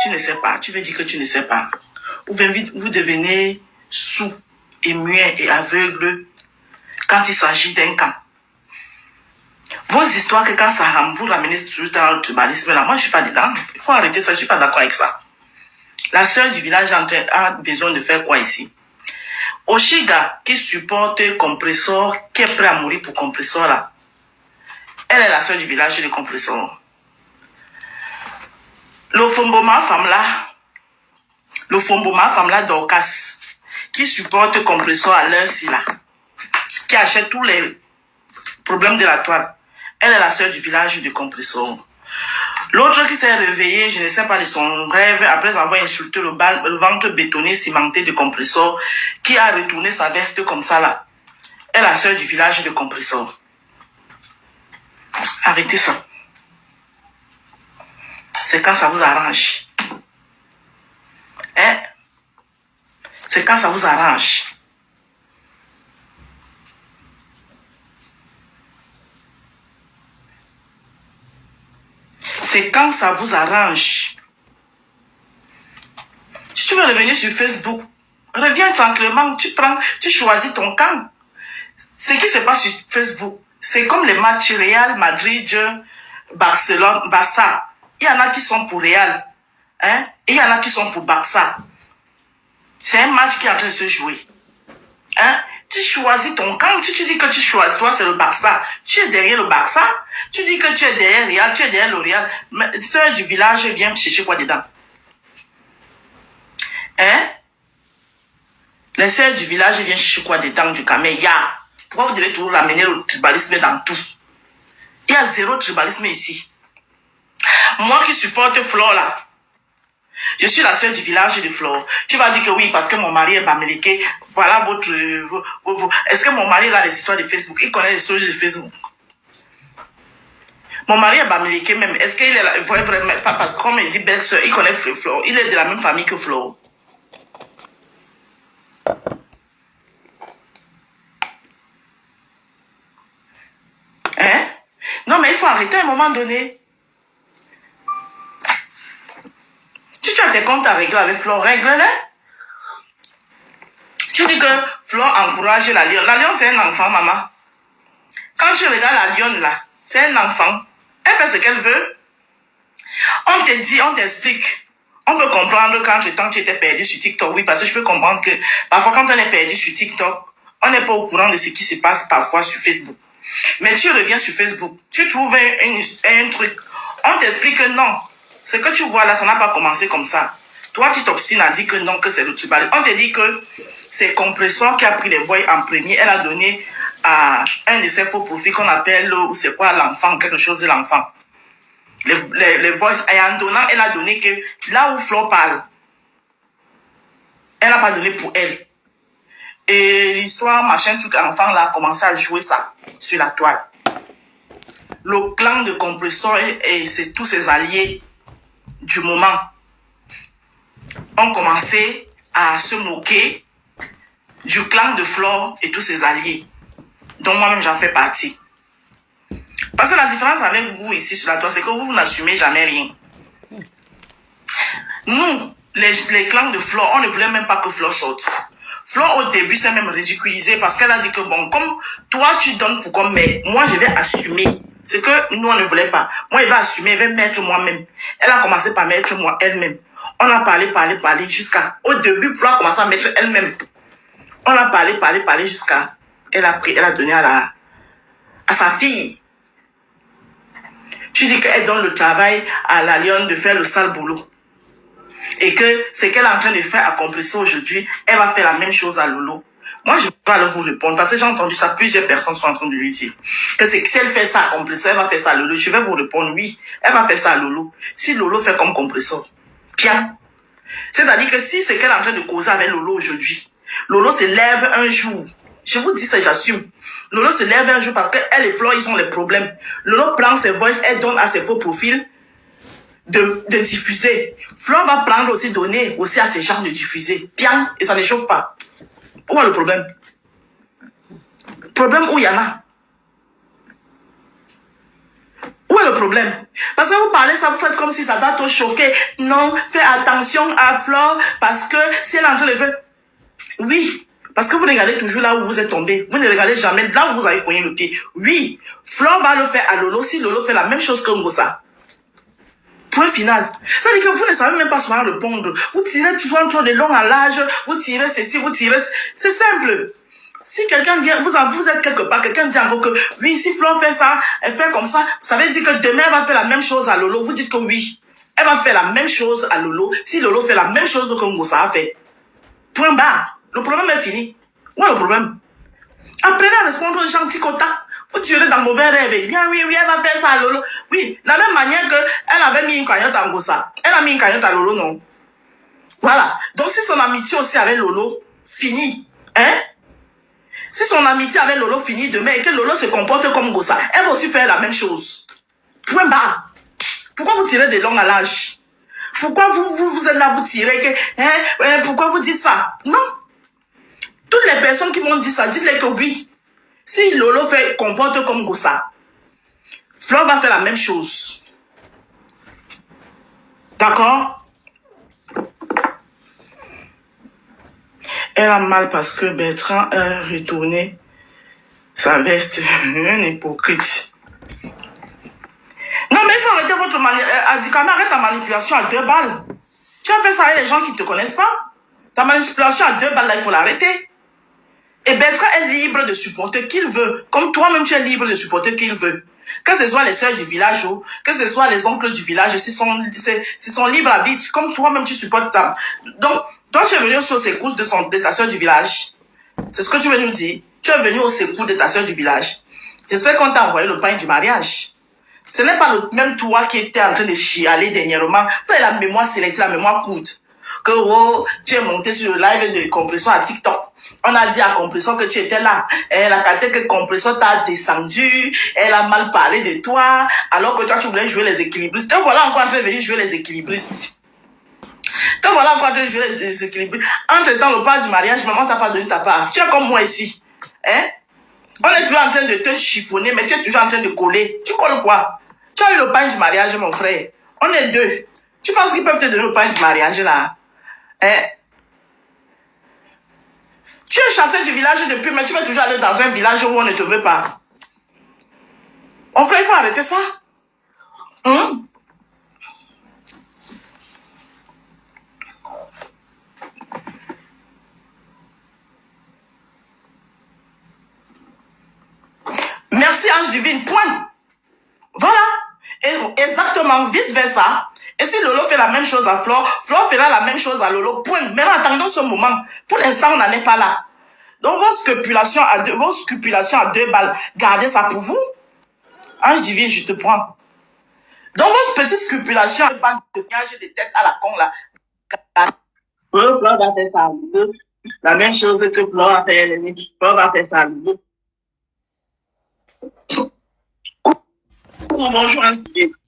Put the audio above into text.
Tu ne sais pas. Tu veux dire que tu ne sais pas. Ou bien vous devenez sourd et muet et aveugle quand il s'agit d'un camp. Vos histoires que quand ça vous ramenez sur le tribalisme là, moi je suis pas dedans. Il faut arrêter ça, je suis pas d'accord avec ça. La sœur du village a besoin de faire quoi ici? Oshiga qui supporte Compressor, qui est prêt à mourir pour Compressor là. Elle est la sœur du village de Compressor. Le Fomboma femme là Dorcas, qui supporte Compressor à l'heure ci là, qui achète tous les problèmes de la toile. Elle est la sœur du village de Compressor. L'autre qui s'est réveillé, je ne sais pas de son rêve, après avoir insulté le ventre bétonné, cimenté de Compressor, qui a retourné sa veste comme ça là. Elle est la sœur du village de Compressor. Arrêtez ça. C'est quand ça vous arrange. Hein? C'est quand ça vous arrange. C'est quand ça vous arrange. Si tu veux revenir sur Facebook, reviens tranquillement, tu choisis ton camp. Ce qui se passe sur Facebook, c'est comme les matchs Real Madrid, Barcelone, Barça. Il y en a qui sont pour Real, hein? Et il y en a qui sont pour Barça. C'est un match qui est en train de se jouer. Hein? Tu choisis ton camp. Si tu dis que tu choisis, toi, c'est le Barça. Tu es derrière le Barça. Tu dis que tu es derrière Real, tu es derrière le Real. Mais sœur du village vient chercher quoi dedans? Hein? Les sœurs du village viennent chercher quoi dedans du camélia? Pourquoi vous devez toujours ramener le tribalisme dans tout? Il y a zéro tribalisme ici. Moi qui supporte Flore là, je suis la sœur du village de Flore. Tu vas dire que oui, parce que mon mari est bamileke. Voilà votre... Est-ce que mon mari a les histoires de Facebook? Il connaît les choses de Facebook. Mon mari est bamileke même. Est-ce qu'il est vraiment... Pas parce qu'on me dit belle sœur, il connaît Flore. Il est de la même famille que Flore. Hein? Non, mais il faut arrêter à un moment donné. Si tu as tes comptes à régler avec Flore, règle-les. Tu dis que Flore encourage la lionne. La lionne, c'est un enfant, maman. Quand tu regardes la lionne, là, c'est un enfant. Elle fait ce qu'elle veut. On te dit, on t'explique. On peut comprendre quand tu étais perdu sur TikTok. Oui, parce que je peux comprendre que parfois, quand on est perdu sur TikTok, on n'est pas au courant de ce qui se passe parfois sur Facebook. Mais tu reviens sur Facebook, tu trouves un truc. On t'explique que non. Ce que tu vois là, ça n'a pas commencé comme ça. Toi, tu t'obstines à dire que non, que c'est le tribalisme. On te dit que c'est Compressor qui a pris les voix en premier. Elle a donné à un de ses faux profils qu'on appelle, c'est quoi, l'enfant, quelque chose de l'enfant. Les voices. Et en donnant, elle a donné que là où Flore parle, elle n'a pas donné pour elle. Et l'histoire, machin, tout enfant là a commencé à jouer ça sur la toile. Le clan de Compressor et tous ses alliés du moment ont commencé à se moquer du clan de Flore et tous ses alliés, dont moi-même j'en fais partie. Parce que la différence avec vous ici sur la toile, c'est que vous n'assumez jamais rien. Nous, les clans de Flore, on ne voulait même pas que Flore sorte. Flore au début s'est même ridiculisée parce qu'elle a dit que bon, comme toi tu donnes pour comme, mais moi je vais assumer ce que nous on ne voulait pas. Moi je vais assumer, je vais mettre moi-même. Elle a commencé par mettre moi elle-même. On a parlé jusqu'à... Au début, Flore a commencé à mettre elle-même. On a parlé jusqu'à... Elle a donné à sa fille. Tu dis qu'elle donne le travail à la lionne de faire le sale boulot. Et que ce qu'elle est en train de faire à Compressor aujourd'hui, elle va faire la même chose à Lolo. Moi, je ne peux pas vous répondre parce que j'ai entendu ça, plusieurs personnes sont en train de lui dire que si elle fait ça à Compressor, elle va faire ça à Lolo. Je vais vous répondre oui, elle va faire ça à Lolo. Si Lolo fait comme Compressor, bien. C'est-à-dire que si c'est qu'elle est en train de causer avec Lolo aujourd'hui, Lolo se lève un jour. Je vous dis ça, j'assume. Lolo se lève un jour parce qu'elle et Flore, ils ont les problèmes. Lolo prend ses voices, elle donne à ses faux profils de diffuser. Flore va prendre aussi, donner aussi à ces gens de diffuser. Bien, et ça ne chauffe pas. Où est le problème? Problème où il y en a. Où est le problème? Parce que vous parlez ça, vous faites comme si ça doit te choquer. Non, fais attention à Flore parce que si elle entre les feux. Oui, parce que vous regardez toujours là où vous êtes tombé. Vous ne regardez jamais là où vous avez cogné le pied. Oui, Flore va le faire à Lolo si Lolo fait la même chose que Ngosa. Point final. C'est-à-dire que vous ne savez même pas souvent répondre. Vous tirez toujours entre de long à large, vous tirez ceci, vous tirez... C'est simple. Si quelqu'un dit, vous êtes quelque part, quelqu'un dit encore que oui, si Flore fait ça, elle fait comme ça, ça veut dire que demain elle va faire la même chose à Lolo. Vous dites que oui, elle va faire la même chose à Lolo si Lolo fait la même chose que Ngosa a fait. Point barre. Le problème est fini. Où est le problème? Apprenez à répondre aux gens Tikota. Vous tuerez dans le mauvais rêve. Oui, oui, elle va faire ça à Lolo. Oui, de la même manière qu'elle avait mis une cagnotte à Ngosa. Elle a mis une cagnotte à Lolo, non? Voilà. Donc si son amitié aussi avec Lolo finit, hein? Si son amitié avec Lolo finit demain et que Lolo se comporte comme Ngosa, elle va aussi faire la même chose. Point barre. Pourquoi vous tirez de long à l'âge? Pourquoi vous êtes là, vous tirez que, hein, pourquoi vous dites ça? Non. Toutes les personnes qui vont dire ça, dites-les que oui. Si Lolo comporte comme Ngosa, Flore va faire la même chose. D'accord? Elle a mal parce que Bertrand a retourné sa veste. Un hypocrite. Non, mais il faut arrêter votre manipulation. Arrête ta manipulation à 2 balles. Tu as fait ça avec les gens qui ne te connaissent pas. Ta manipulation à 2 balles, là, il faut l'arrêter. Et Bertrand est libre de supporter qu'il veut. Comme toi-même, tu es libre de supporter qu'il veut. Que ce soit les soeurs du village, que ce soit les oncles du village, s'ils sont libres à vivre, comme toi-même, tu supportes ça. Donc, toi, tu es venu au secours de ta soeur du village. C'est ce que tu veux nous dire. Tu es venu au secours de ta soeur du village. J'espère qu'on t'a envoyé le pain du mariage. Ce n'est pas le même toi qui était en train de chialer dernièrement. Vous avez la mémoire sélective, la mémoire courte. Que oh, tu es monté sur le live de Compression à TikTok. On a dit à Compression que tu étais là. Elle a capté que Compression t'a descendu. Elle a mal parlé de toi. Alors que toi, tu voulais jouer les équilibristes. Te voilà encore en train de venir jouer les équilibristes. Te voilà encore en train de jouer les équilibristes. Entre-temps, le pas du mariage, maman t'a pas donné ta part. Tu es comme moi ici. Hein? On est toujours en train de te chiffonner, mais tu es toujours en train de coller. Tu colles quoi? Tu as eu le pain du mariage, mon frère. On est 2. Tu penses qu'ils peuvent te donner le pain du mariage, là? Hein? Tu es chassé du village depuis, mais tu vas toujours aller dans un village où on ne te veut pas. Mon frère, il faut arrêter ça. Hein? Merci, Ange Divine. Point. Voilà. Et exactement, vice-versa. Et si Lolo fait la même chose à Flore, Flore fera la même chose à Lolo. Point. Maintenant, attendons ce moment. Pour l'instant, on n'en est pas là. Donc, vos scrupulations à 2 balles, gardez ça pour vous. Ange Divine, je te prends. Donc, vos petites scrupulations à 2 balles de gage de tête à la con, là. Flore va faire ça. La même chose que Flore a fait. Flore va faire ça. Bonjour, Ange Divine.